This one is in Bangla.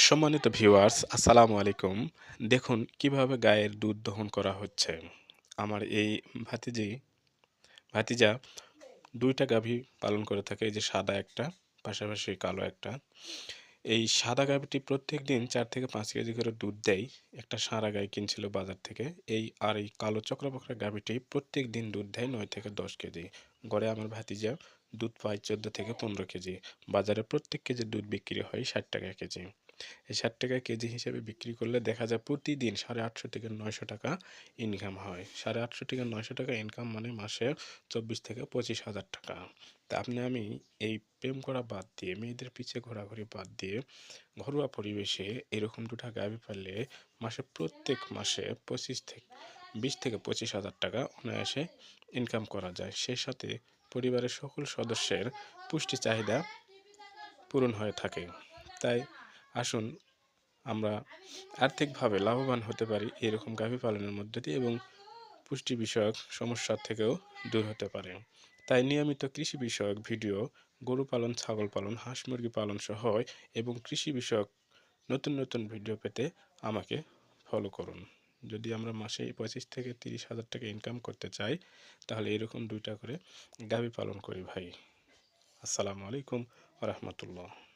সম্মানিত ভিউয়ার্স, আসসালামু আলাইকুম। দেখুন কিভাবে গায়ের দুধ দহন করা হচ্ছে। আমার এই ভাতিজি ভাতিজা ২ টা গাভী পালন করে থাকে। এই যে সাদা একটা, পাশাপাশি কালো একটা। এই সাদা গাভীটি প্রত্যেকদিন ৪ থেকে ৫ কেজি করে দুধ দেয়। একটা ষাঁড়া গাই কিনছিল বাজার থেকে। এই কালো চক্রবকরা গাভীটি প্রত্যেকদিন দুধ দেয় ৯ থেকে ১০ কেজি। গড়ে আমার ভাতিজা দুধ পায় ১৪ থেকে ১৫ কেজি। বাজারে প্রত্যেক কেজি দুধ বিক্রি হয় ৳৬০ কেজি। এই ৳৬০ কেজি হিসেবে বিক্রি করলে দেখা যায় প্রতিদিন ৮৫০ থেকে ৯০০ টাকা ইনকাম হয়। ৮৫০ থেকে ৯০০ টাকা ইনকাম মানে মাসে ২৪ থেকে ২৫,০০০ টাকা। তা আমি এই প্রেম করা বাদ দিয়ে, মেয়েদের পিছে ঘোরাঘুরি বাদ দিয়ে, ঘরোয়া পরিবেশে এরকম ২ টা গাভী পাললে প্রত্যেক মাসে ২০ থেকে ২৫,০০০ টাকা অনায়াসে ইনকাম করা যায়। সেই সাথে পরিবারের সকল সদস্যের পুষ্টি চাহিদা পূরণ হয়ে থাকে। তাই আসুন আমরা আর্থিকভাবে লাভবান হতে পারি এরকম গাভী পালনের মধ্য দিয়ে এবং পুষ্টি বিষয়ক সমস্যা থেকেও দূর হতে পারে। তাই নিয়মিত কৃষি বিষয়ক ভিডিও, গরু পালন, ছাগল পালন, হাঁস মুরগি পালন সহ এবং কৃষি বিষয়ক নতুন নতুন ভিডিও পেতে আমাকে ফলো করুন। যদি আমরা মাসে ২৫ থেকে ৩০,০০০ টাকা ইনকাম করতে চাই, তাহলে এরকম ২ টা করে গাভী পালন করি ভাই। আসসালামু আলাইকুম ওয়া রাহমাতুল্লাহ।